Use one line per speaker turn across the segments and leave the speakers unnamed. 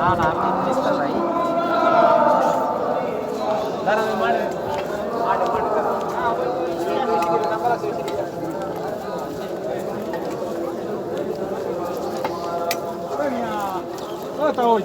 না না আমি নিস্তা ভাই দাঁড়ান মাঠে মাঠে মাঠে নাম্বার আছে ওই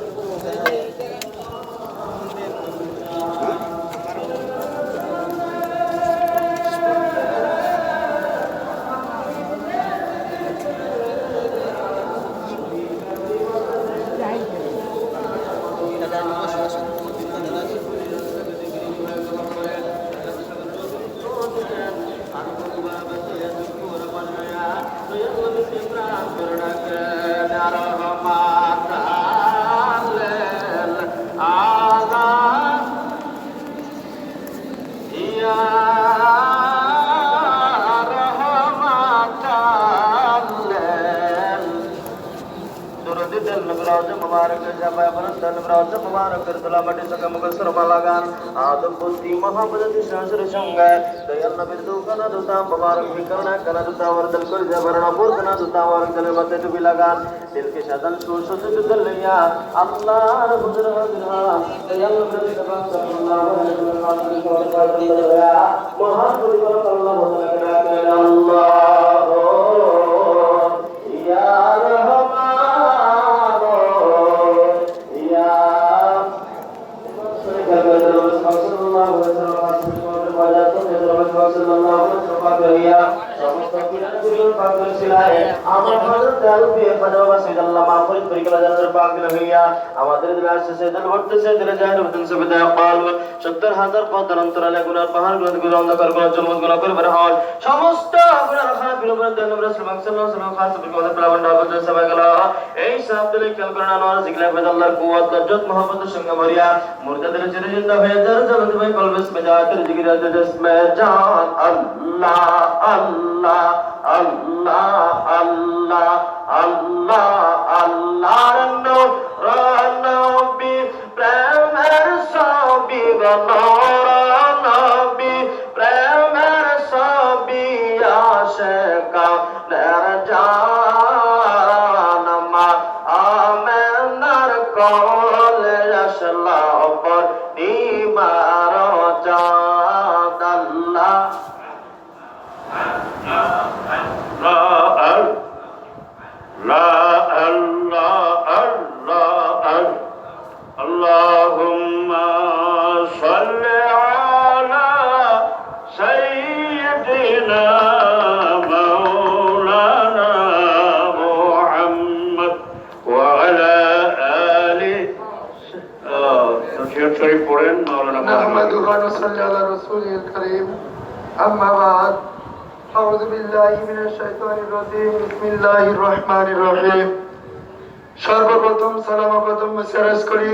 সর্বপ্রথম সালাম মেসেজ করি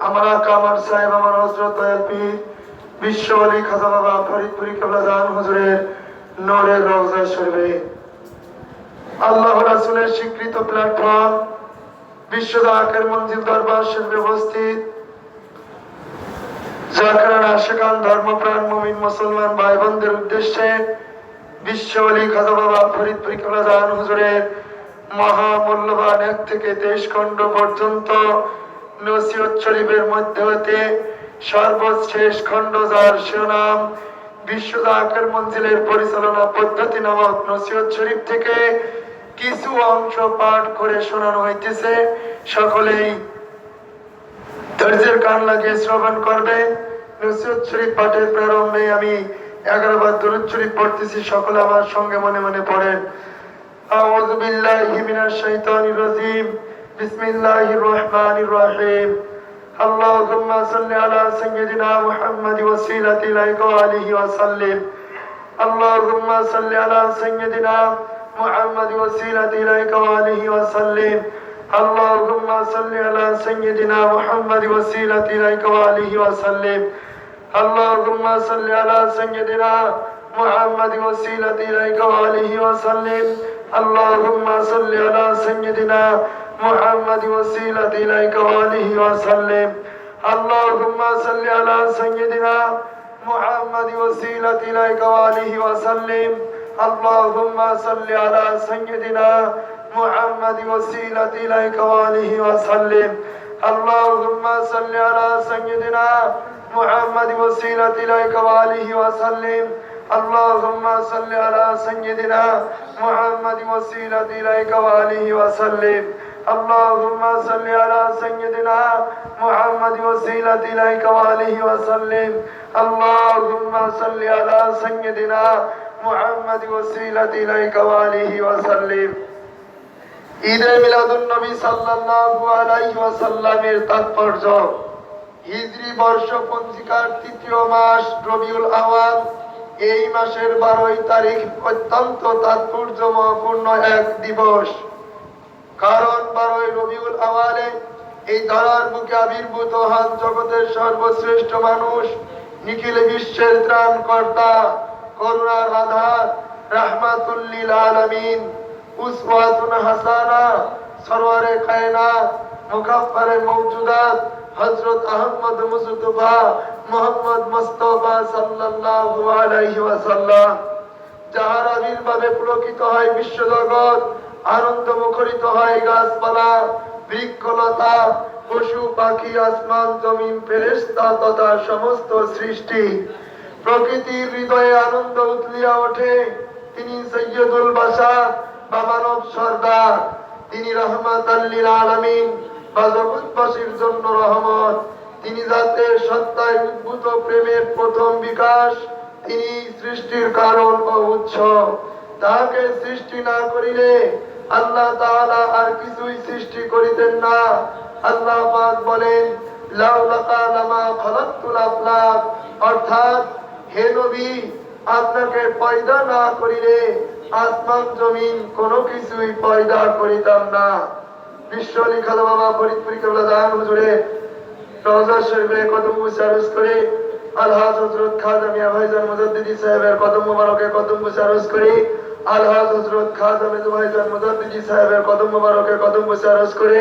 আমার কামার সাহেব আমার হযরত দয়াল পীর বিশ্ব ওলি খাজা বাবা ফরিদপুরি কেবলাদান হুজুরের নূরের রওজা শরীফে আল্লাহ রাসূলের স্বীকৃত প্ল্যাটফর্ম বিশ্ব জাকের মঞ্জিল দরবার শরীফে উপস্থিত জাকরান আশিকান ধর্মপ্রাণ মুমিন মুসলমান ভাই বোনদের উদ্দেশ্যে বিশ্ব ওলি খাজা বাবা ফরিদপুরি কেবলাদান হুজুরের মহামূল্যবান 1 থেকে 23 খণ্ড পর্যন্ত নসিহত শরীফের মধ্যে হতে সর্বশেষ খণ্ড যার শিরোনাম বিশ্ব জাকের মঞ্জিলের পরিচালনা পদ্ধতি নামক নসিহত শরীফ থেকে কিছু অংশ পাঠ করে শোনানো হইতেছে। সকলেই ধৈর্যের কান লাগিয়ে শ্রবণ করবে। নসিহত শরীফ পাঠের প্রারম্ভে আমি 11 বার দরুদ শরীফ পড়তেছি, সকলে আমার সঙ্গে মনে মনে পড়েন। আউযু বিল্লাহি মিনাশ শাইতানির রাজীম, বিসমিল্লাহির রহমানির রহিম। আল্লাহুম্মা সাল্লি আলা সাইয়্যিদিনা মুহাম্মাদি ওয়াসিলাতি ইলাইকা ওয়া আলিহি ওয়া সাল্লিম। আল্লাহুম্মা সাল্লি আলা সাইয়্যিদিনা মুহাম্মাদি ওয়াসিলাতি ইলাইকা ওয়া আলিহি ওয়া সাল্লিম। আল্লাহুম্মা সাল্লি আলা সাইয়্যিদিনা মুহাম্মাদি ওয়াসিলাতি ইলাইকা ওয়া আলিহি ওয়া সাল্লিম। আল্লাহুম্মা সাল্লি আলা সাইয়্যিদিনা মুহাম্মাদি ওয়াসিলাতি ইলাইকা ওয়া আলিহি ওয়া সাল্লিম। আল্লাহুম্মা সাল্লি আলা সাইয়্যিদিনা মুহাম্মাদি ওয়াসিলাতি ইলাইকা ওয়া আলিহি ওয়া সাল্লিম। আল্লাহুম্মা সাল্লি আলা সাইয়্যিদিনা মুহাম্মাদি ওয়াসিলাতি ইলাইকা ওয়া আলিহি ওয়া সাল্লিম। আল্লাহুম্মা সাল্লি আলা সাইয়্যিদিনা محمد وسيلة إليك وآله وسلم اللهم صل على سيدنا محمد وسيلة إليك وآله وسلم اللهم صل على سيدنا محمد وسيلة إليك وآله وسلم اللهم صل على سيدنا محمد وسيلة إليك وآله وسلم اللهم صل على سيدنا محمد وسيلة إليك وآله وسلم ঈদে মিলাদুন নবী সাল্লাল্লাহু আলাইহি ওয়াসাল্লামের তাৎপর্য হিজরি বর্ষ পঞ্জিকার তৃতীয় মাস রবিউল আওয়াল এই মাসের 12 তারিখ অত্যন্ত তাৎপর্যপূর্ণ এক দিবস কারণ 12 রবিউল আওয়ালে এই ধরার বুকে আবির্ভূত হন জগতের সর্বশ্রেষ্ঠ মানুষ নিখিল বিশ্বের ত্রাণকর্তা করুণার আধার রাহমাতুল লিল আলামিন উসওয়াতুন হাসানা সরওয়ারে কায়নাত মুকাফফারে মওজুদাত হযরত আহমদ মুস্তাফা মুহাম্মদ মুস্তাফা সাল্লাল্লাহু আলাইহি ওয়াসাল্লাম যাহার আবির্ভাবে পুলকিত হয় বিশ্বজগৎ আনন্দ মুখরিত হয় গাছপালা বৃক্ষলতা পশু পাখি আসমান জমিন ফেরেশতা তথা সমস্ত সৃষ্টি প্রকৃতির হৃদয়ে আনন্দ উতলিয়া ওঠে তিনি সৈয়দুল বাশার বা মানব সর্দার তিনি রাহমাতাল লিল আলামিন বা জগৎবাসীর জন্য রহমত তিনি জাতের সত্তায় উদ্ভূত প্রেমের প্রথম বিকাশ তিনি সৃষ্টির কারণ ও উৎস তাকে সৃষ্টি না করিলে আল্লাহ তাআলা আর কিছুই সৃষ্টি করিতেন না আল্লাহ পাক বলেন লাউলাকা লামা খালাকতুল আফলাক অর্থাৎ হে নবী আপনাকে পয়দা না করিলে আসমান জমিন কোনো কিছুই পয়দা করিতাম না বিশ্ব লিখালো বাবা ফরিদপুরি কেবলা জাহান হুজুরে রওজা শরীফে কদম মুসারস করে আলহাজ হযরত খাজা মিয়া ভাইজান মুজাদ্দিদি সাহেবের কদম মোবারকে কদম মুসারস করে আলহাজ হযরত খাজা মিয়া ভাইজান মুজাদ্দিদি সাহেবের কদম মোবারকে কদম মুসারস করে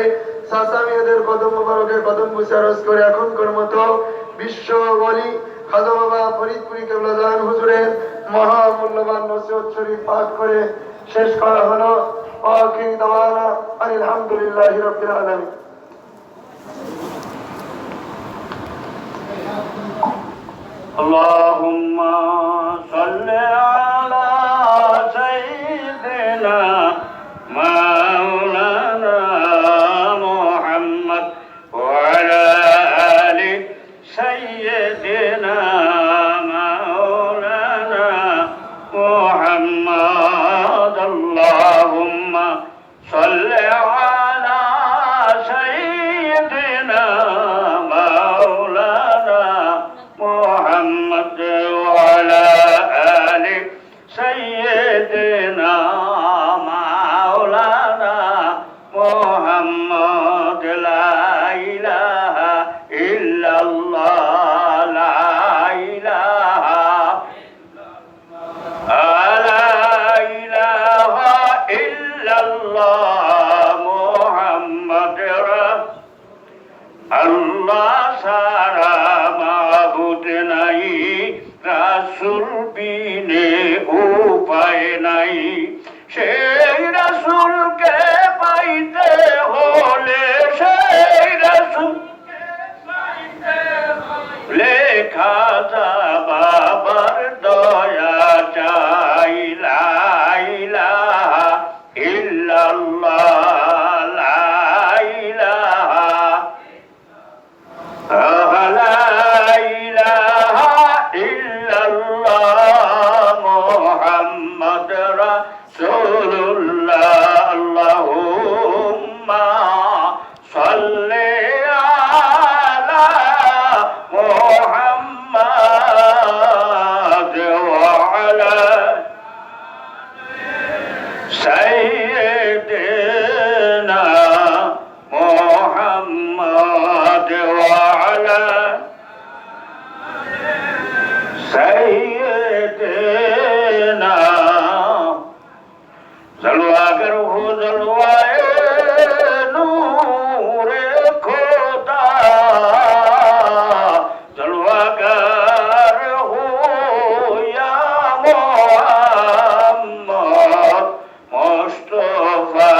সাসামিয়াদের কদম মোবারকে কদম মুসারস করে এখনকার মতো বিশ্ব ওলি খাজা বাবা ফরিদপুরি কেবলা জাহান হুজুরের মহামূল্যবান নসিহত শরীফ পাঠ করে শেষ করা হলো আখির দাওয়ানা আলহামদুলিল্লাহি রাব্বিল আলামিন
اللهم صل على سيدنا مولانا محمد وعلى آل سيدنا مولانا محمد اللهم صل على سيدنا مولانا محمد وعلى آل سيدنا مولانا محمد لا إله إلا الله لا إله إلا الله محمد আল্লাহ সারা মাবুদ নাই রাসূল বিনে উপায় নাই সেই রাসূলকে পাইতে হলে সেই রাসূলকে পাইতে লেখা বাবার দয়া চাই লা ইলাহা ইল্লাল্লাহ লা ইলাহা لا إله إلا الله محمد رسول الله اللهم صل على محمد وعلى سيدنا محمد وعلى سيدنا जलवा करो जलवाए नूर खुदा जलवा कर हो या मोहम्मद मुस्तफा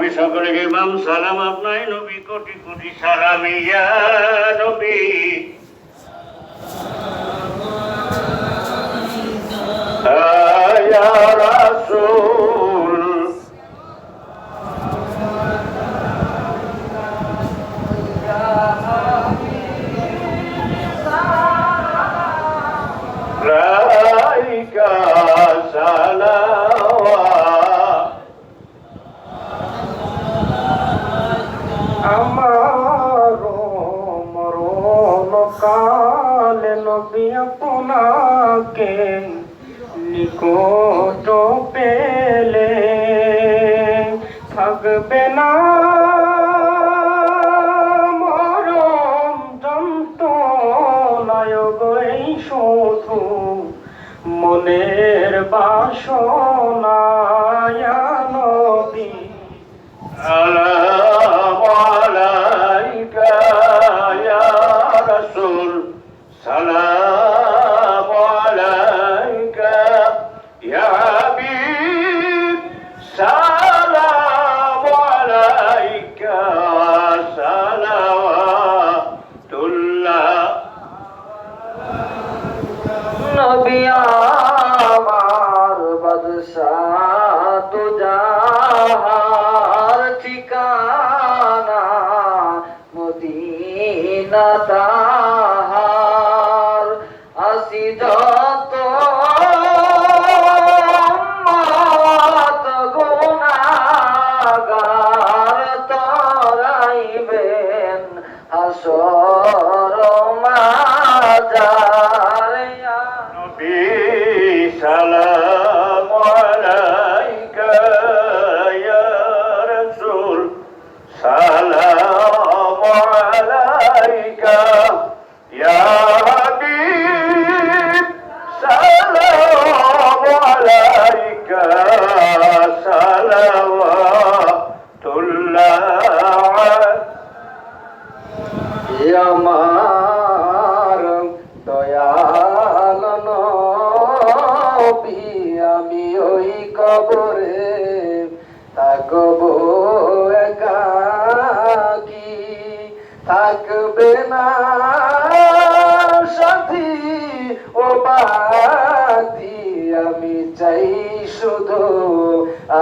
আমি সকলকে ইমাম সালাম আপনাই নবী কোটি কোটি সালাম ইয়া নবী ইয়া রাসূল লাইকা সালাওয়াত
আমার মরণ কালে নবী আপনাকে নিকট পেলে থাকবে না মরণ যন্ত্রণায় এই শুধু মনের বাসনা নবী
সালাম আলাইকা ইয়া রাসূল সালাম আলাইকা ইয়া হাবিব সালাম আলাইকা সালাওয়াতুল্লাহ
নবী আমার বাদশাহ তো যাহার ঠিকানা মদিনা তাহার আসি যত উম্মত গুনাহগার তরাইবেন হাসর মাজার
নবী সালাম আলাইকা ইয়া রাসূল সালাম আলাইকা ইয়া হাবিব সালাম আলাইকা সালাওয়াতুল্লাহ
আমার দয়াল নবী আমি ওই কবরে থাকব একাকী থাকবে না সাথী ও বাতি আমি চাই শুধু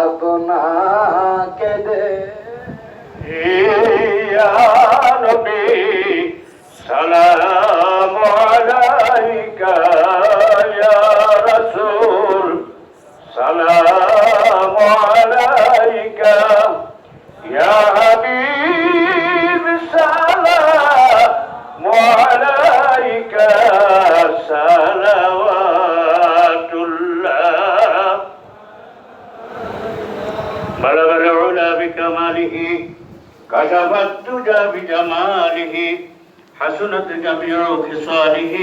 আপনাকে দে
ইয়া নবী সালাম আলাইকা ইয়া রাসূল সালাম আলাইকা ইয়া হাবিব সালাম আলাইকা সালাওয়াতুল্লাহ بلغ العلا بكماله كشف الدجى بجماله حسنت جميع خصاله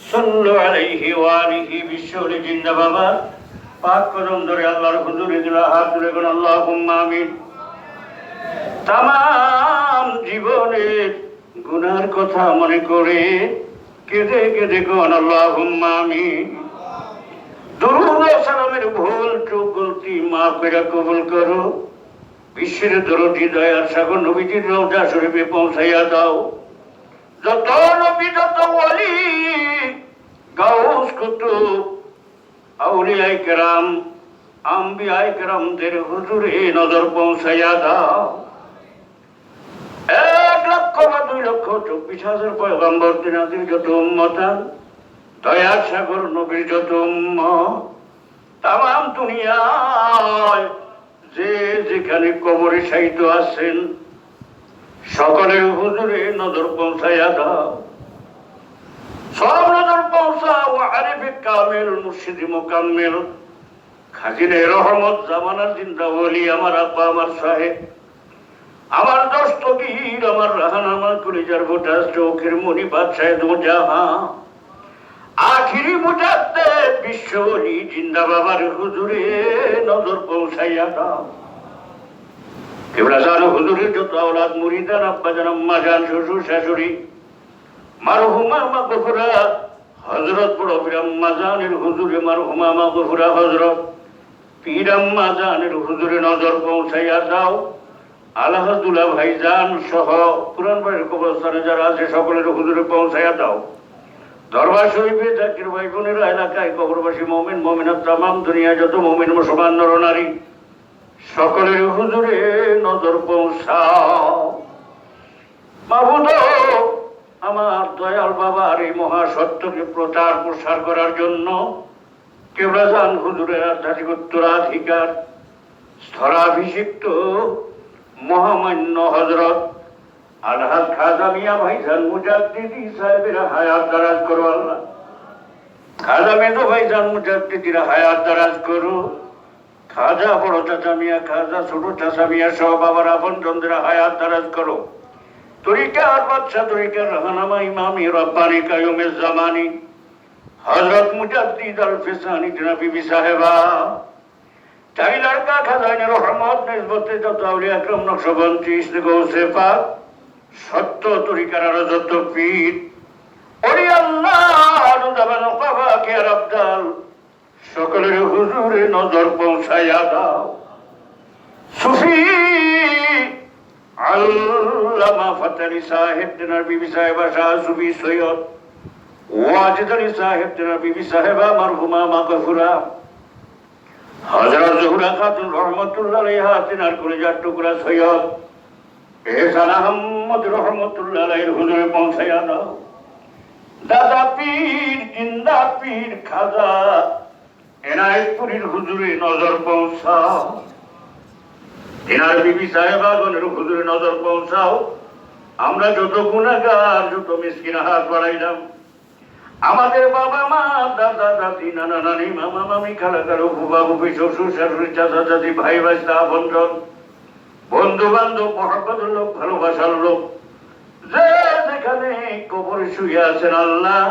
صلوا عليه وآله بالشهر جند بابا পাক কদম ধরে আল্লাহর হুজুরে দিলা হাত তুলে কোন আল্লাহুম্মা আমিন তামাম জীবনের গুনার কথা মনে করে কেঁদে কেঁদে কোন আল্লাহুম্মা আমিন দরুদ ও সালামের ভুল চুক গলতি মাফ করে কবুল করো বিশ্বের দরদি দয়ার সাগর নবীজির রওজা শরীফে পৌঁছাইয়া দাও যত নবী যত ওয়ালি গাউস কুতুব আউলিয়ায়ে কেরাম আম্বিয়ায়ে কেরামদের হুজুরে নজর পৌঁছাইয়া দাও 1,02,24,000 পয়গম্বর তিনাদের যত উম্মতান দয়ার সাগর নবীর যত উম্মত তামাম দুনিয়ায় যে যেখানে কবরে শায়িত আছেন সকলের হুজুরে নজর পৌঁছাইয়া দাও সব নজর পৌঁছাও আরিফে কামেল মুর্শিদি মোকাম্মেল খাজিনে রহমত জামানার জিন্দা ওলি আমার আব্বা আমার সাহেব আমার দস্তগীর আমার রাহান আমার কলিজার ভোটাস চৌখের মনি বাদশাহ দো জাহান আখিরি মুজাদ্দেদ বিশ্ব ওলি জিন্দা বাবার হুজুরে নজর পৌঁছাইয়া দাও কেবলা জানো হুজুরের যত আওলাদ মুরিদান আব্বাজান আম্মাজান শ্বশুর শাশুড়ি মারহুমা মাগফুরা হযরত বড় পীর আম্মাজানের হুজুরে মারহুমা মাগফুরা হযরত পীরাম্মা জানের হুজুরে নজর পৌঁছাইয়া দাও। আলহাদুল্লাহ ভাইজান সহ পুরান বাড়ির কবরস্থানে যারা আছে সকলের হুজুরে পৌঁছাইয়া দাও। দরবার শরীফে জাকির ভাই বোনেরা এলাকায় কবরবাসী মুমিন মুমিনাত তামাম দুনিয়া যত মুমিন মুসলমান নরনারী সকলের হুজুরে নজর পৌঁছাও। মাবুদ, আমার দয়াল বাবার এই মহাসত্যকে প্রচার প্রসার করার জন্য কেবলাজান হুজুরের আধ্যাত্মিক উত্তরাধিকার স্থলাভিষিক্ত মহামান্য হযরত আলহাজ খাজা মিয়া ভাইজান মুজাদ্দিদি সাহেবের হায়াত দারাজ করো আল্লাহ। খাজা মেজো ভাইজান মুজাদ্দিদির হায়াত দারাজ করো। খাজা বড় চাচা মিয়া, খাজা ছোট চাচা মিয়া সহ বাবার আপনজনদের হায়াত দারাজ করো। তরিকার বাদশা, তরিকার রাহনামা ইমামি রব্বানি কায়ুমের জামানি হযরত মুজাদ্দিদ আল ফিসানি বিবি সাহেবা চারি লড়কা খাজাইনে রহমত নিসবতে যত আউলিয়া আকরাম নকশবন্দি ইসনে গৌসে পাক সত্য তরিকার আর যত পীর ওলি আল্লাহ নুদাবান কাবা কে আব্দাল সকলের হুজুরে নজর পৌঁছাইয়া দাও। সুফি আল্লামা ফাতালি সাহেব তেনার বিবি সাহেবা শাহ সুফি সৈয়দ ওয়াজিদ আলী সাহেব তেনার বিবি সাহেবা মারহুমা মাগফুরা হযরত জহুরা খাতুন রহমাতুল্লাহ আলাইহা তেনার কলিজার টুকরা সৈয়দ এহসান আহমদ রহমাতুল্লাহ আলাইহির হুজুরে পৌঁছাইয়া দাও। দাদা পীর জিন্দা পীর খাজা এনায়েতপুরীর হুজুরে নজর পৌঁছাও। তেনার বিবি সাহেবাগণের হুজুরে নজর পৌঁছাও। আমরা যত গুনাহগার, যত মিসকিন হাত বাড়াইলাম, আমাদের বাবা মা, দাদা দাদি, নানা নানি, মামা মামি, খালা খালু, ফুফা ফুফি, শ্বশুর শাশুড়ি, চাচা চাচি, ভাই ভাইস্তা, আপনজন, বন্ধু বান্ধব, মহব্বতের লোক, ভালোবাসার লোক, যে যেখানে কবরে শুয়ে আছেন আল্লাহ,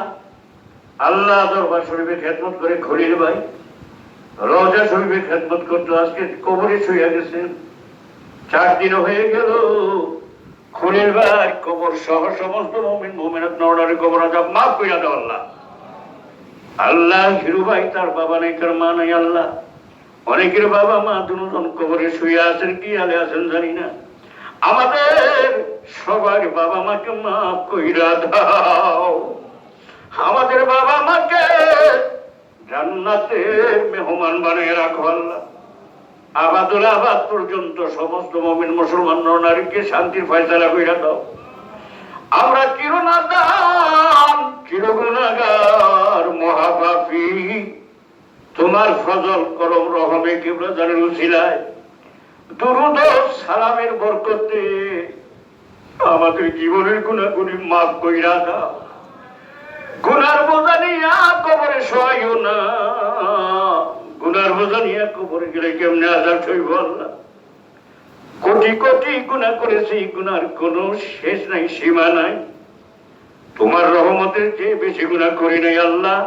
আল্লাহ দরবার শরীফে খেদমত করে খলিল ভাই রওজা শরীফে খেদমত করতো, আজকে কবরে শুয়ে গেছেন। 4 দিন হয়ে গেল। খলিল ভাই কবর সহ সমস্ত মুমিন মুমিনাত নরনারী কবর আযাব মাফ কইরা দাও আল্লাহ। আল্লাহ হিরু ভাই তার বাবা নাই, তার মা নাই আল্লাহ। অনেকের বাবা মা দুজন কবরে শুয়ে আছেন, কি হালে আছেন জানি না। আমাদের সবার বাবা মাকে মাফ কইরা দাও। আমাদের বাবা মাকে জান্নাতের মেহমান বানিয়ে রাখো আল্লাহ। আবাদুল আবাদ পর্যন্ত সমস্ত মুমিন মুসলমান নরনারীকে শান্তির ফয়সালা কইরা দাও। আমরা চিরনাদান, চিরগুনাহগার, মহাপাপী, তোমার ফজল করম রহমে কিবলাজানের উসিলায় দুরূদ ও সালামের বরকতে আমাদের জীবনের গুনাহগুলি মাফ কইরা দাও। গুনার বোঝা নিয়া কবরে শোয়াইও না। গুনার বোঝা নিয়া কবরে গেলে কেমনে আযাব সইব আল্লাহ। কোটি কোটি গুনাহ করেছি, গুনার কোনো শেষ নাই, সীমা নাই। তোমার রহমতের চেয়ে বেশি গুনাহ করি নাই আল্লাহ।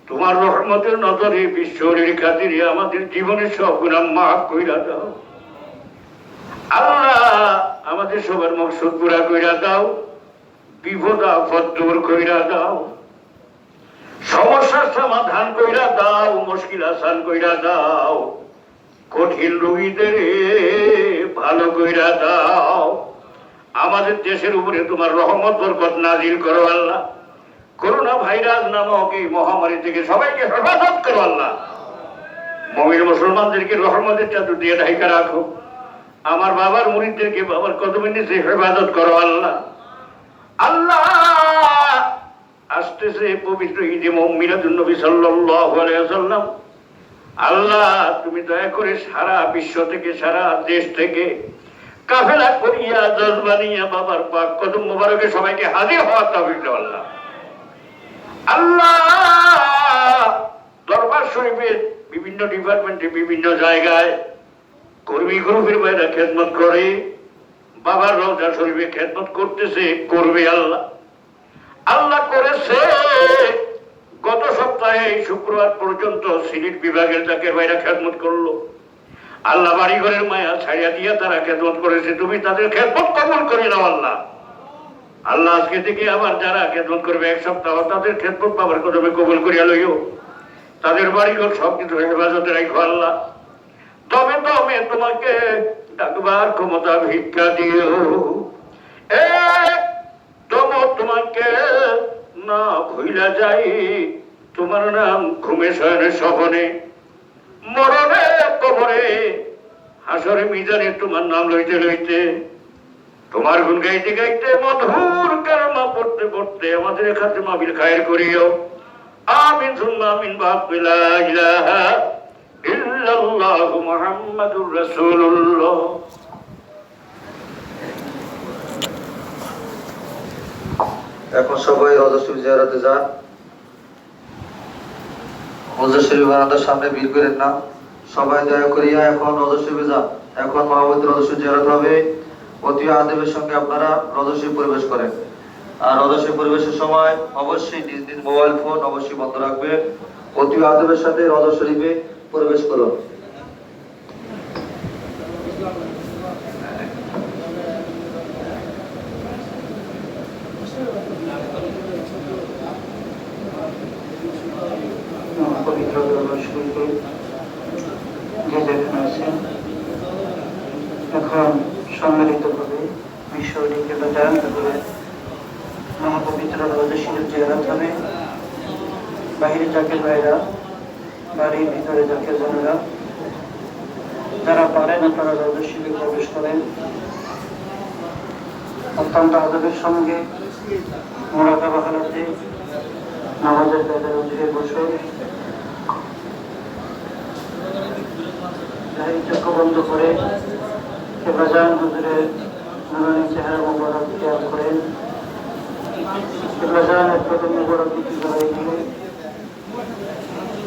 তোমার রহমতের নজরে বিশ্বরের খাতিরে আমাদের জীবনের সব গুনাহ মাফ কইরা দাও আল্লাহ। আমাদের সবার মকসদ পুরা কইরা দাও। বিপদ আপদ দূর কইরা দাও। সমস্যার সমাধান কইরা দাও। মুশকিল আসান কইরা দাও। কঠিন রোগীদের ভালো কইরা দাও। আমাদের দেশের উপরে তোমার রহমত বরকত নাজিল করো আল্লাহ। করোনা ভাইরাস নামক এই মহামারী থেকে সবাইকে হেফাজত করো আল্লাহ। মুমিন মুসলমানদেরকে রহমতের চাদর দিয়ে ঢাকা রাখো। আমার বাবার মুরিদদেরকে বাবার কদমের নিচে হেফাজত করো আল্লাহ। আল্লাহ আসতেছে পবিত্র ঈদে মিলাদুন নবী সাল্লাল্লাহু আলাইহি ওয়াসাল্লাম। আল্লাহ তুমি দয়া করে সারা বিশ্ব থেকে, সারা দেশ থেকে কাফেলা করিয়া জজবানিয়া বাবার পাক কদম মোবারকে সবাইকে হাজির হওয়ার তৌফিক দাও আল্লাহ। আল্লাহ দরবার শরীফের বিভিন্ন ডিপার্টমেন্টে, বিভিন্ন জায়গায় কর্মী গ্রুপের বাইরে খেদমত করে, বাবার রওজা শরীফে খেদমত করতেছে, করবে আল্লাহ। আল্লাহ করেছে। গত সপ্তাহে শুক্রবার পর্যন্ত সিলেট বিভাগের জাকের ভাইরা খেদমত করলো। আল্লাহ বাড়ি ঘরের মায়া ছাড়িয়া দিয়া তারা খেদমত করেছে। তুমি তাদের খেদমত কবুল করে নাও আল্লাহ। আল্লাহ আজকে থেকে আবার যারা খেদমত করবে 1 সপ্তাহ, তাদের খেদমত বাবার কদমে কবুল করিয়া লইও। তাদের বাড়ি ঘর সবকিছু হেফাজতে রাখো আল্লাহ। দমে দমে তোমাকে ডাকবার ক্ষমতা ভিক্ষা দিও। তোমাকে না ভুইলা যাই, তোমার নাম ঘুমে শয়নে স্বপনে, মরণে কবরে হাসরে মিজানে তোমার নাম লইতে লইতে, তোমার গুণ গাইতে গাইতে মধুর কারমা পড়তে পড়তে আমাদের খাতে মাহফিল খায়ের করিও। আমিন সুম্মা আমিন। লা ইলাহা ইল্লাল্লাহু মুহাম্মাদুর রাসূলুল্লাহ।
এখন সবাই রওজা শরীফ জিয়ারতে যান। রওজা শরীফ বারান্দার সামনে ভিড় করেন না, সবাই দয়া করিয়া এখন রওজা শরীফে যান। এখন মহাবতী রওজা শরীফ জিয়ারত হবে। অতি আদবের সঙ্গে আপনারা রওজা শরীফ পরিবেশ করেন। আর রওজা শরীফ পরিবেশের সময় অবশ্যই নিজ নিজ মোবাইল ফোন অবশ্যই বন্ধ রাখবেন। অতি আদবের সাথে রওজা শরীফে প্রবেশ করুন।
পবিত্র শরীফে যে যেখানে আছেন এখন সম্মিলিতভাবে বিষয়টিকে বাজান করে মহাপবিত্র রওজা শরীফ জিয়ারত হবে। বাহিরে জাকির ভাইরা, বাড়ির ভিতরে জাকির বোনেরা, যারা পারেন আপনারা রওজা শরীফে প্রবেশ করেন। অত্যন্ত আদবের সঙ্গে মোরাকাবা হালাতে নামাজের কায়দায় উঠে বসে চোখ বন্ধ করে কেবলাজান হুজুরের নুরানি চেহারা মোবারক খেয়াল করেন। কেবলাজানের প্রথম মোবারক দিকে জড়াই দিয়ে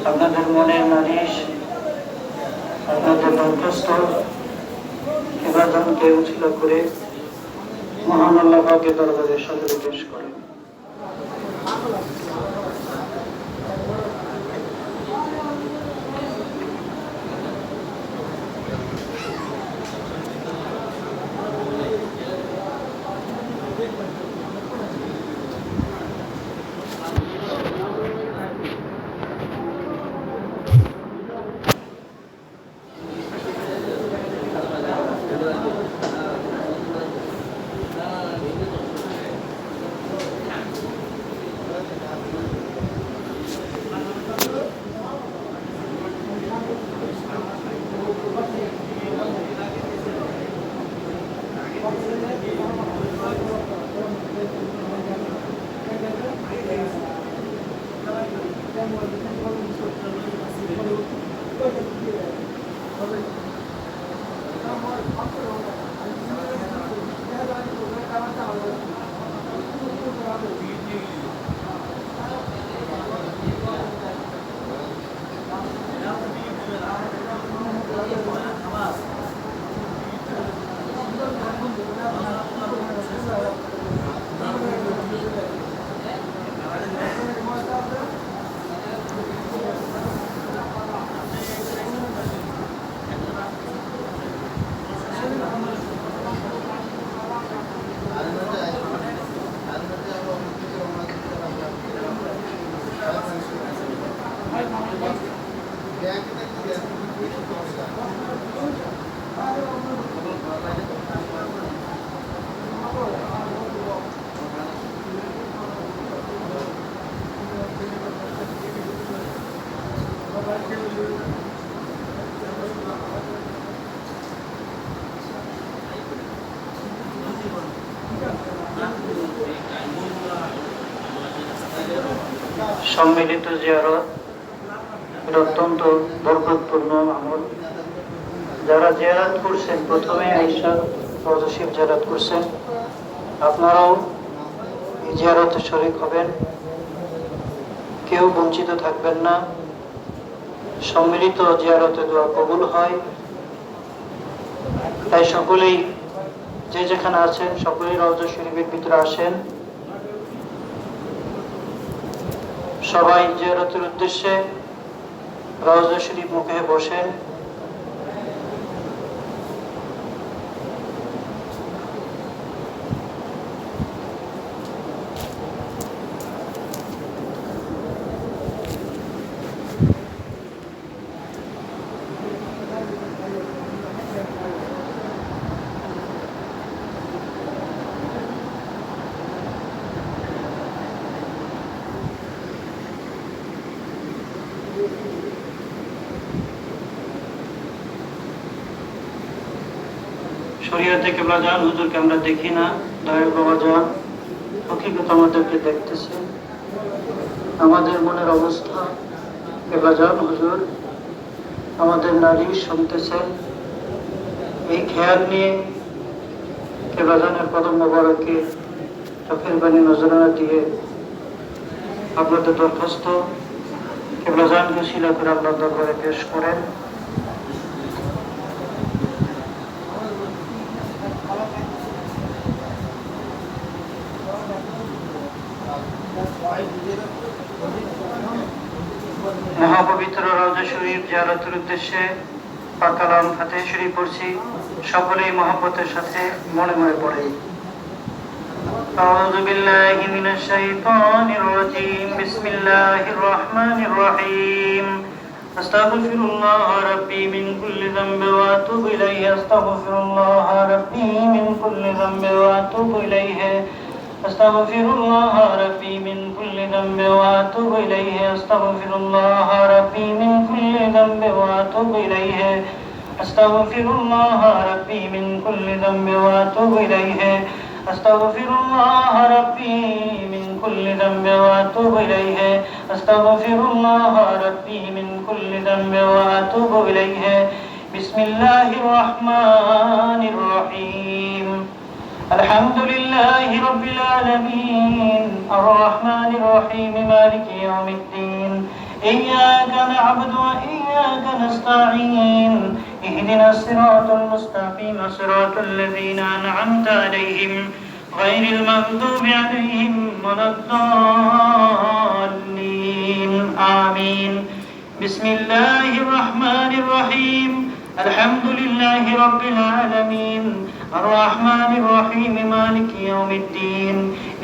আপনাদের মনের মালিশ, আপনাদের কণ্ঠস্থ কেবলাজানকে উছিলা করে মহান আল্লাহ পাকের দরবারে সাদরে পেশ করেন। সম্মিলিত জিয়ারত এটা অত্যন্ত বরকতপূর্ণ আমল। যারা জিয়ারত করছেন, প্রথমে আয়েশা রওজা শরীফ জিয়ারত করছেন, আপনারাও এই জিয়ারতে শরীক হবেন। কেউ বঞ্চিত থাকবেন না। সম্মিলিত জিয়ারতে দোয়া কবুল হয়। তাই সকলেই যে যেখানে আছেন সকলেই রওজা শরীফের ভিতরে আসেন। সবাই জিয়ারতের উদ্দেশ্যে রওজা শরীফ মুখে বসেন। শরীয়তে কেবলা যান হুজুরকে আমরা দেখি না, দয়াল বাবা যান হকিকত আমাদেরকে দেখতেছে। আমাদের মনের অবস্থা কেবলা যান হুজুর আমাদের নারী শুনতেছেন। এই খেয়াল নিয়ে কেবলা জানের কদম মোবারককে চোখের পানি নজরানা দিয়ে আপনাদের দরখাস্ত কেবলা জানকে শিলা করে আপনার দরবারে পেশ করেন। মহাপবিত্র রওজা শরীফ জিয়ারতের উদ্দেশ্যে পাক কালাম ফাতিহা শরীফ পড়ছি, সকলেই মহব্বতের সাথে মনে মনে পড়ে। أعوذ بالله من الشيطان الرجيم بسم الله الرحمن الرحيم أستغفر الله ربي من كل ذنب وأتوب إليه أستغفر الله ربي من كل ذنب وأتوب إليه أستغفر الله ربي من كل ذنب وأتوب إليه أستغفر الله ربي من كل ذنب وأتوب إليه أستغفر الله ربي من كل ذنب وأتوب إليه أستغفر الله ربي من كل ذنب وأتوب إليه أستغفر الله ربي من كل ذنب وأتوب إليه بسم الله الرحمن الرحيم الحمد لله رب العالمين الرحمن الرحيم مالك يوم الدين إياك نعبد وإياك نستعين اهدنا الصراط المستقيم صراط الذين أنعمت عليهم غير المغضوب عليهم ولا الضالين آمين بسم الله الرحمن الرحيم الحمد لله رب العالمين الرحمن الرحيم مالك يوم الدين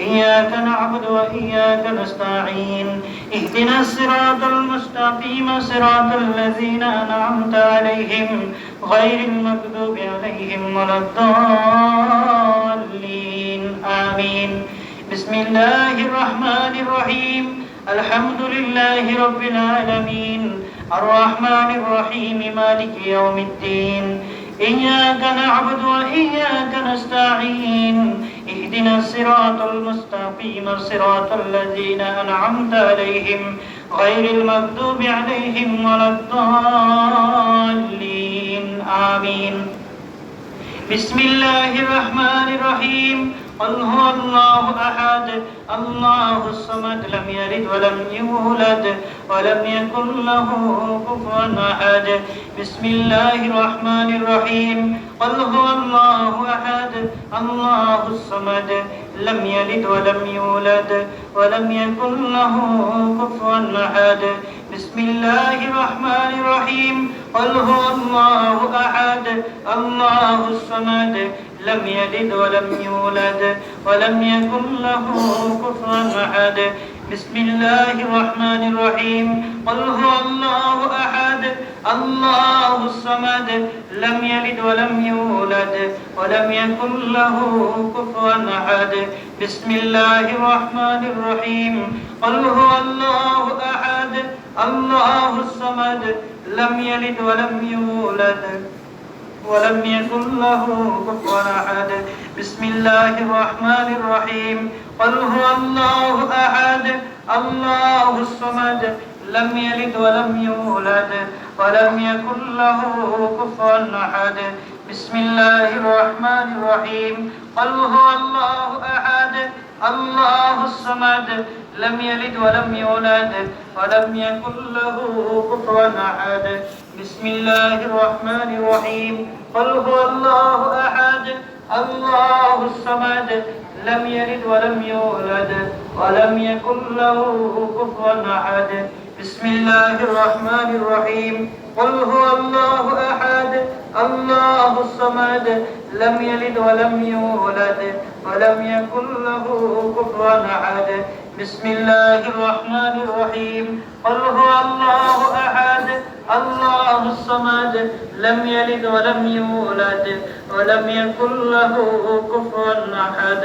إياك نعبد وإياك نستعين اهدنا الصراط المستقيم صراط الذين أنعمت عليهم غير المغضوب عليهم ولا الضالين آمين بسم الله الرحمن الرحيم الحمد لله رب العالمين الرحمن الرحيم مالك يوم الدين إياك نعبد وإياك نستعين اهدنا الصراط المستقيم صراط الذين أنعمت عليهم غير المغضوب عليهم ولا الضالين آمين بسم الله الرحمن الرحيم قل هو الله أحد الله الصمد لم يلد ولم يولد ولم يكن له كفوا أحد بسم الله الرحمن الرحيم قل هو الله أحد الله الصمد لم يلد ولم يولد ولم يكن له كفوا أحد بسم الله الرحمن الرحيم قل هو الله أحد الله الصمد لم يلد ولم يولد ولم يكن له كفوا أحد بسم الله الرحمن الرحيم قل هو الله أحد الله الصمد لم يلد ولم يولد ولم يكن له كفوا أحد بسم الله الرحمن الرحيم قل هو الله أحد الله الصمد لم يلد ولم يولد ولم يكن له كفوا أحد بسم الله الرحمن الرحيم قل هو الله أحد الله الصمد لم يلد ولم يولد ولم يكن له كفوا أحد بسم الله الرحمن الرحيم قل هو الله أحد الله الصمد لم يلد ولم يولد ولم يكن له كفوا أحد بسم الله الرحمن الرحيم قل هو الله أحد الله الصمد لم يلد ولم يولد ولم يكن له كفوا أحد بسم الله الرحمن الرحيم قل هو الله أحد الله الصمد لم يلد ولم يولد ولم يكن له كفوا أحد بسم الله الرحمن الرحيم قل هو الله أحد الله الصمد لم يلد ولم يولد ولم يكن له كفوا أحد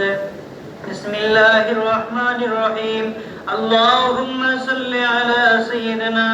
بسم الله الرحمن الرحيم اللهم صل على سيدنا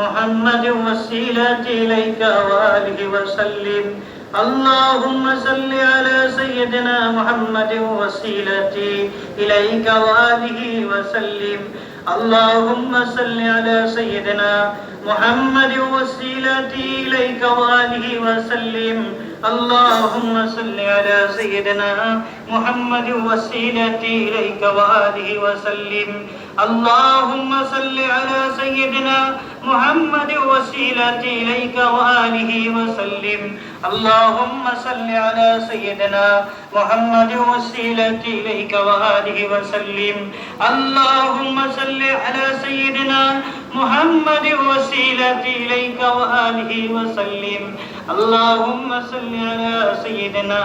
محمد وسيلة إليك وآله وسلم اللهم صل على سيدنا محمد وسيلتي إليك وآله وسلم اللهم صل على سيدنا محمد وسيلتي إليك وآله وسلم اللهم صل على سيدنا محمد وسيلتي إليك وآله وسلم اللهم صل على سيدنا محمد وسيلتي إليك وآله وسلم اللهم صل على سيدنا محمد وسيلتي إليك وآله وسلم اللهم صل على سيدنا محمد وسيلتي إليك وآله وسلم اللهم صل على سيدنا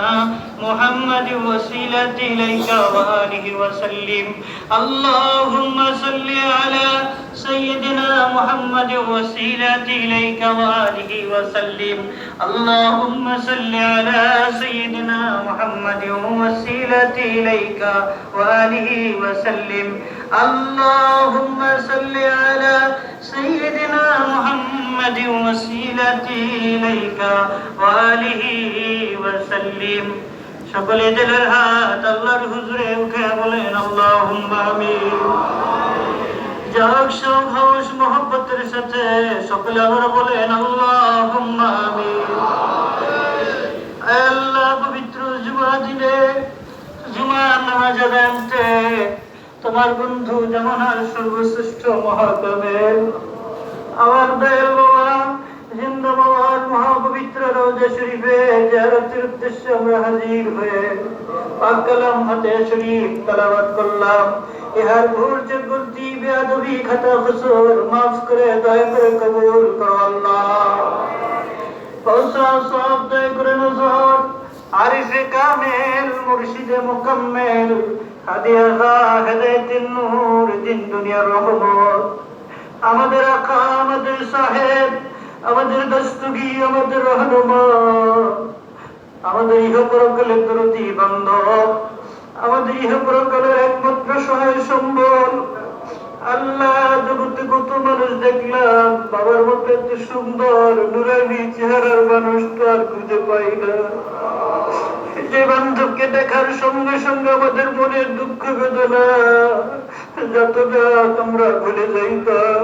محمد وسيلتي إليك وآله وسلم اللهم صل على سيدنا محمد وسيلتي إليك وآله وسلم اللهم صل على سيدنا محمد وسيلتي إليك وآله وسلم اللهم صل على سيدنا محمد وسيلتي إليك وآله وسلم সকলে দিলের হাত আল্লাহর হুজুরে উঠে বলেন আল্লাহুম্মা আমিন যাক সব হাউস মোহাব্বতের সাথে সকলে আবার বলেন আল্লাহুম্মা আমিন আল্লাহ পবিত্র জুমা দিনে জুমা নামাজ আদায়তে তোমার বন্ধু জামানার সর্বশ্রেষ্ঠ মহাকামেল আমার দয়াল বাবা জিন্দাবাদ মহাপবিত্র রওজা শরীফে জিয়ারতের উদ্দেশ্যে আমরা হাজির হয়ে পাক কালাম হাতে শরীফ তেলাওয়াত করলাম ইহার ভুল চুক গলতি বেয়াদবি খাতা কসুর মাফ করে দয়া করে কবুল করো আল্লাহ পৌঁছা সব দয়া করে নজর আরিফে কামেল মুর্শিদে মুকাম্মেল হাদিয়া হেদায়েতিন নূর দিন দুনিয়ার রহমত আমাদের আকা আমাদের সাহেব আমাদের দস্তগীর আমাদের রহনুমা আমাদের ইহপরকালের দরদি বান্ধব আমাদের ইহপরকালের একমাত্র সহায় সম্বল আল্লাহ জগতে কত মানুষ দেখলাম বাবার মতো এত সুন্দর নুরানি চেহারার মানুষ তো আর খুঁজে পাই না যে বান্ধবকে দেখার সঙ্গে সঙ্গে আমাদের মনের দুঃখ বেদনা যতটা তোমরা ভুলে যাইতাম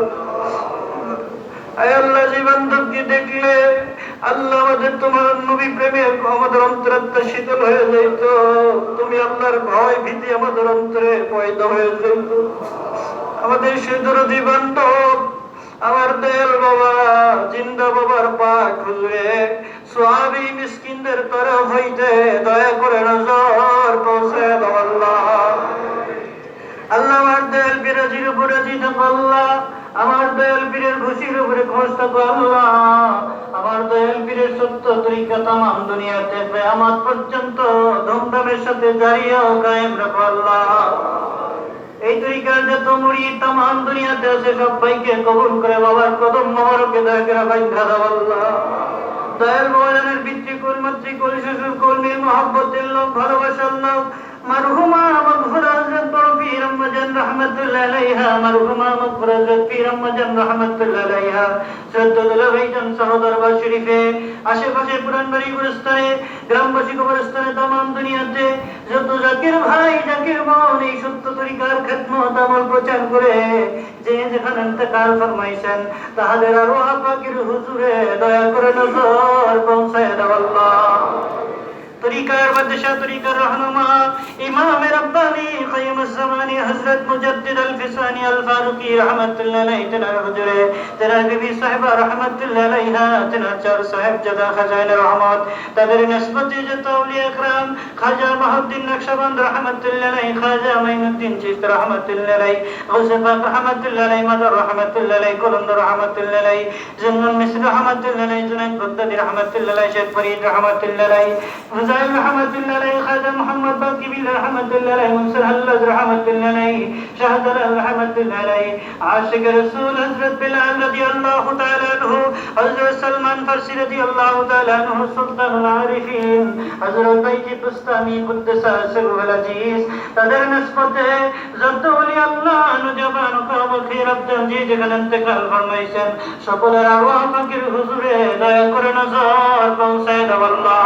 আয় আল্লাহ যে বান্ধবকে দেখলে আল্লাহ আমাদের তোমার নবী প্রেমে আমাদের অন্তরাত্মা শীতল হয়ে যাইত তুমি আল্লাহর ভয় ভীতি আমাদের অন্তরে পয়দা হয়ে যাইত আমাদের সে দরদি বান্ধব আমার দয়াল বাবা জিন্দা বাবার পাক হুজুরে সোহাবী মিসকিনদের তরফ হইতে দয়া করে নজর পৌঁছে দাও আল্লাহ আল্লাহ আমার দয়াল বিরাজির উপরে জিদাক আল্লাহ আমার দয়াল পীরের খুশির উপরে খোঁজ থাকো আল্লাহ আমার দয়াল পীরের সত্য তরিকা তামাম দুনিয়াতে কিয়ামত পর্যন্ত ধুমধামের সাথে জারি ও কায়েম রাখো আল্লাহ এই তরিকার যত মুরিদ তামাম দুনিয়াতে আছে সবাইকে কবুল করে বাবার কদম মোবারকে দয়া করে বাইন্ধা দাও আল্লাহ দয়াল বাবাজানের পিতৃকুল মাতৃকুল শ্বশুরকুল নিয়ে মহব্বতের লোক ভালোবাসার লোক مرحوما مغفرة حضرت پیر احمد جان رحمت اللہ علیہ مرحوما مغفرة حضرت پیر احمد جان رحمت اللہ علیہ শ্রদ্ধেয় ভাইজান সহ দরবার শরীফে আশেপাশে পুরানবাড়ি গুরুস্থানে গ্রামবাসী কবরস্থানে তামাম দুনিয়াতে যত জাকির ভাই জাকির বোন এই সত্য তরিকার খেদমত আমল প্রচার করে যে যেখানে ইন্তেকাল ফরমাইছেন তাদের আরওয়াহ পাকের হুজুরে দয়া করে নজর পৌঁছায় দাও আল্লাহ তরিকার বাদশা তরিকার রহনুমা ইমাম রব্বানি কাইয়ুম الزمان হযরত মুজাদ্দিদ আল-ফিসানি আল-ফারুকি রাহমাতুল্লাহ আলাইহি তেনার হুজুরে তেনার বিবি সাহেবা রাহমাতুল্লাহ আলাইহা তেনার চার সাহেবজাদা খাজাইন রহমত তাদের নিসবতে যত আউলিয়া ইকরাম খাজা মাহউদ্দিন নকশবন্দ রাহমাতুল্লাহ আলাইহি খাজা মাইনুদ্দিন চিশতি রাহমাতুল্লাহ আলাইহি গৌসে পাক রাহমাতুল্লাহ আলাইহি মাদার রাহমাতুল্লাহ আলাইহি কলন্দ রাহমাতুল্লাহ আলাইহি জন্নুল মিসর রাহমাতুল্লাহ আলাইহি জুনাইদ বাগদাদি রাহমাতুল্লাহ আলাইহি শেখ ফরিদ রাহমাতুল্লাহ আলাইহি হুজাইল রাহমাতুল্লাহ আলাইহি খাজা মুহাম্মদ كبير رحمة الله عليه منصر حلاج رحمة الله عليه شهزاده رحمة الله عليه عاشق رسول حضرت بلال رضي الله تعالى عنه حضرت سلمان ফার্সি رضي الله تعالى عنه سلطان العارفين حضرت বাইজি বুস্তামি قدس سره العزيز তাদের নিসবতে যত ওলি আল্লাহ নজবান কওম খিরাত জি যেখানে ইন্তেকাল ফরমাইছেন সকলের আরওয়াহ পাকের হুজুরে দয়া করে নজর পৌঁছায় দাও আল্লাহ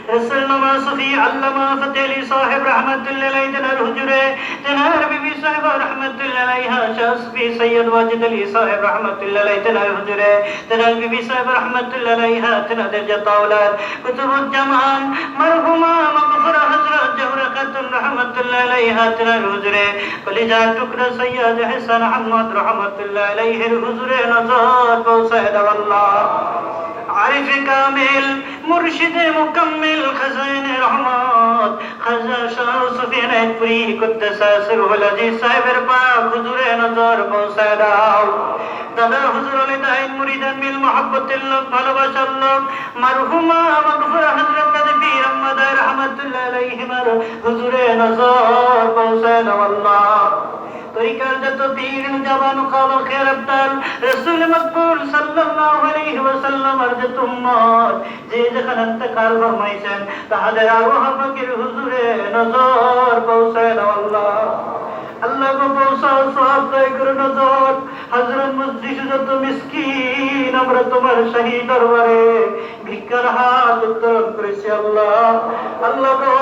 رسول نما صفی علامہ فتح علی صاحب رحمت اللہ علیہ تنار حجرے تنار بی بی صاحب رحمت اللہ علیہ شاسفی سید واجد علی صاحب رحمت اللہ علیہ تنار حجرے تنار بی بی صاحب رحمت اللہ علیہ تنار درجت اولاد کتب الجمان مرحومہ مغفر حضرت جوہر خاتون رحمت اللہ علیہ تنار حجرے کلیجہ ٹکڑا سید حسن احمد رحمت اللہ علیہ حجرے نظر پوسید واللہ عارف کامل مرشد مکمل خزائن رحمت خزا شاہ سفین ایتپوری قدس سرہ العزیز صاحب پاک حضور نظر پہنچائے داؤ দাদা হুজুর আলিদাইন মুরিদান বিল মুহাব্বতিল্লাহ ভালোবাসার লোক মারহুমা মাগফুরা হযরত নবী রহমাদাই রাহমাতুল্লাহ আলাইহি মার হুজুরে নজর পৌঁছায় দাও আল্লাহ তরিকার যত পীর জবান কালো খের আব্দাল রাসূল মকবুল সাল্লাল্লাহু আলাইহি ওয়াসাল্লাম আর যত উম্মত যে যেখানে ইন্তেকাল ফরমাইছেন তাদের আরওয়াহ পাকের হুজুরে নজর পৌঁছায় দাও আল্লাহ আল্লাহ কো পৌঁছাও সওয়াব দায় করে নজর হযরত মসজিদ যত মিসকিন আমরা তোমার শাহী দরবারে ভিক্ষার হাত উত্তোলন করেছি আল্লাহ আল্লাহ গো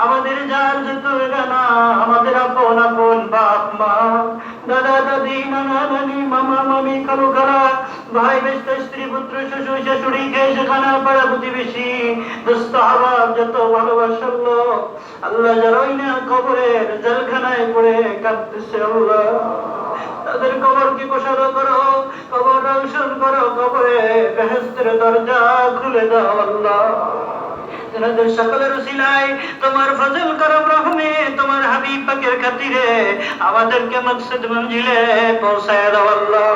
আমাদের যার যত গানা আমাদের আপন আপন বাপ মা দাদা দাদি নানা নানি মামা মামি খালু খালা ভাই বেস্ত স্ত্রী পুত্র শ্বশুর শাশুড়ি খেয়ে খানা পাড়া প্রতিবেশী দোস্ত আহবাব যত ভালোবাসার লোক আল্লাহ যারাই না কবরের জেলখানায় পড়ে কাঁদতেছে আল্লাহ তাদের কবরকে কোষারো করো কবর রওশন করো কবরে বেহেশতের দরজা খুলে দাও আল্লাহ তেনাদের সকলের উসিলায় তোমার ফজল করম রহমে তোমার হাবিব পাকের খাতিরে আমাদেরকে মকসদ মঞ্জিলে পৌঁছায় দাও আল্লাহ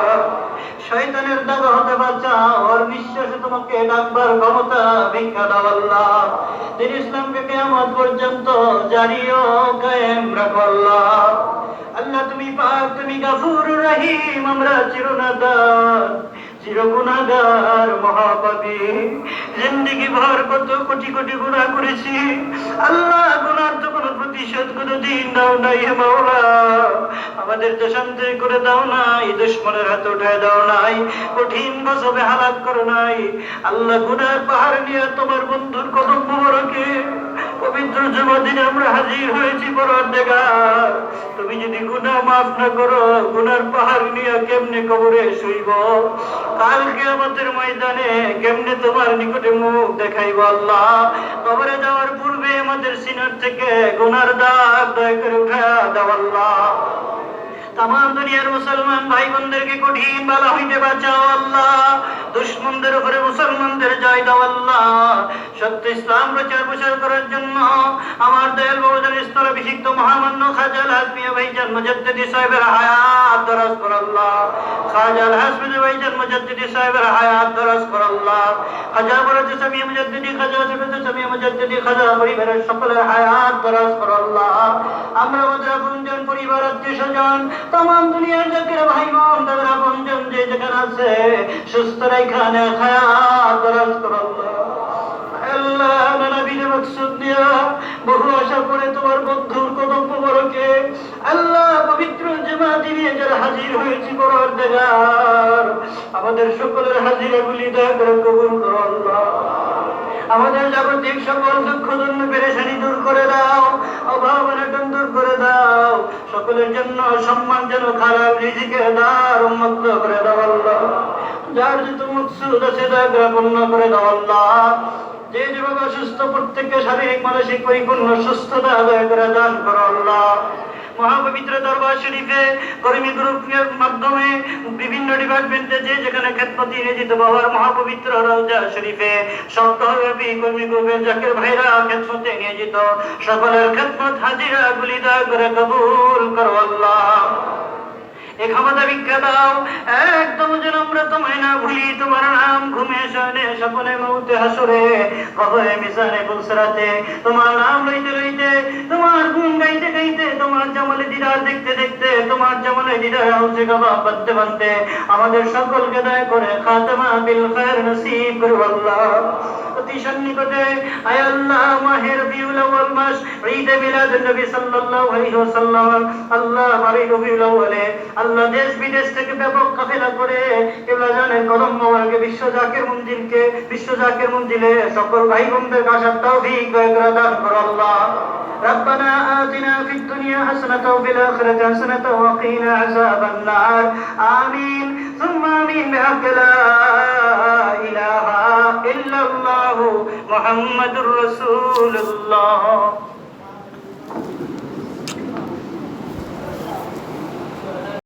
শয়তানের দাগ হতে বাঁচাও আর বিশ্বাসে তোমাকে ডাকবার ক্ষমতা ভিক্ষা দাও আল্লাহ দিন ইসলামকে কিয়ামত পর্যন্ত জারি ও কায়েম রাখো আল্লাহ আল্লাহ তুমি পাক তুমি গফুর রহিম আমরা চিরনাদান চিরগুনাহগার মহাপাপী জিন্দেগি ভর কত কোটি কোটি গুনাহ করেছি আল্লাহ গুনার তো কোনো প্রতিশোধ কোনোদিন দাও নাই হে মাওলা আমাদের তো শান্তি করে দাও নাই দুশমনের হাতে উঠায় দাও নাই কঠিন গজবে হালাক করো নাই আল্লাহ গুনার পাহাড় নিয়ে তোমার বন্ধুর কদম মোবারকে পবিত্র জুমার দিনে আমরা হাজির হয়েছি পরওয়ারদিগার তুমি যদি গুনাহ মাফ না করো গুনার পাহাড় নিয়ে কেমনে কবরে শুইব কাল কিয়ামতের ময়দানে কেমনে তোমার নিকটে মুখ দেখাইব আল্লাহ কবরে যাওয়ার পূর্বে আমাদের সিনার থেকে গুনার দাগ দয়া করে উঠায়া দাও আল্লাহ तमाम दुनियार मुसलमान भाई बंदरকে কঠিন বালা হইতে বাঁচাও আল্লাহ দুশমনদের উপরে মুসলমানদের জয় দাও আল্লাহ সত্য ইসলাম প্রচার প্রসার করার জন্য আমার দয়াল বাবাজান স্তর অভিষিক্ত মহামান্য খাজা আল হাসমিয়া ভাইজান মুজাদ্দিদি সাহেবের হায়াত দরাজ কর আল্লাহ খাজা আল হাসমিয়া ভাইজান মুজাদ্দিদি সাহেবের হায়াত দরাজ কর আল্লাহ খাজা বরজ সামিয়া মুজাদ্দিদি খাজা সামিয়া মুজাদ্দিদি খাজা পরিবারের সকলের হায়াত দরাজ কর আল্লাহ আমরা আমাদের আপনজন পরিবার আত্মীয়স্বজন तमाम दुनिया जाकर भाई বোন তাদের আপনজন যে যেখানে আছে সুস্থ রাখানে হায়াত দরাজ করো আল্লাহ আল্লাহ নবীর মাকসুদ দিয়া বহু আশা করে তোমার বন্ধুর কদম মোবারকে আল্লাহ পবিত্র জামাতে নিয়ে যারা হাজির হয়েছে পরওয়ারদিগার আমাদের সকলের হাজিরাগুলি দয়া করে কবুল করো আল্লাহ আমাদের জাগতিক সকল দুঃখ দুর্ন পেরেশানি দূর করে দাও অভাব অনটন দূর করে দাও সকলের জন্য সম্মানজনক হালাল রিজিকের দ্বার উন্মুক্ত করে দাও আল্লাহ যার যত মকসুদ আছে দয়া পূর্ণ করে দাও আল্লাহ যে যেভাবে অসুস্থ প্রত্যেককে শারীরিক মানসিক পরিপূর্ণ সুস্থতা দয়া করে দান করো আল্লাহ মহাপবিত্র দরবার শরীফে কর্মী গ্রুপের মাধ্যমে বিভিন্ন ডিপার্টমেন্টে যে যেখানে খেদমতে নিয়োজিত বাবার মহাপবিত্র রওজা শরীফে সপ্তাহব্যাপী কর্মী গ্রুপের জাকির ভাইরা খেদমতে নিয়োজিত সকলের খেদমত হাজিরা গুলি দয়া করে কবুল করো আল্লাহ এ ক্ষমতা ভিক্ষা দাও একদম যেন আমরা তোমায় না ভুলি, তোমার নাম ঘুমে শয়নে স্বপ্নে মৌতে হাসরে কবরে মিজানে পুলসরাতে তোমার নাম লইতে লইতে, তোমার গুণ গাইতে গাইতে, তোমার জামালে দিদার দেখতে দেখতে, তোমার জামালে দিদার হাউসে গাবা বানতে বানতে আমাদের সকলকে দয়া করে খাতেমা বিল খায়র নসিব করো আল্লাহ। অতি সন্নিকটে আয় আল্লাহ মাহে রবিউল আউয়াল মাস, ঈদ মিলাদুন নবী সাল্লাল্লাহু আলাইহি ওয়াসাল্লাম, আল্লাহ মাহে রবিউল আউয়ালে আল্লাহ দেশ বিদেশ থেকে ব্যাপক কাফেলা করে কিবলা জানের কদম মোবারকে বিশ্ব জাকির মঞ্জিলে সকল ভাই বোনদের আসার তৌফিক দান করো আল্লাহ। ربنا آتنا في الدنيا حسنة وفي الآخرة حسنة وقنا عذاب النار آمين ثم آمين بحق لا إله إلا الله محمد رسول الله।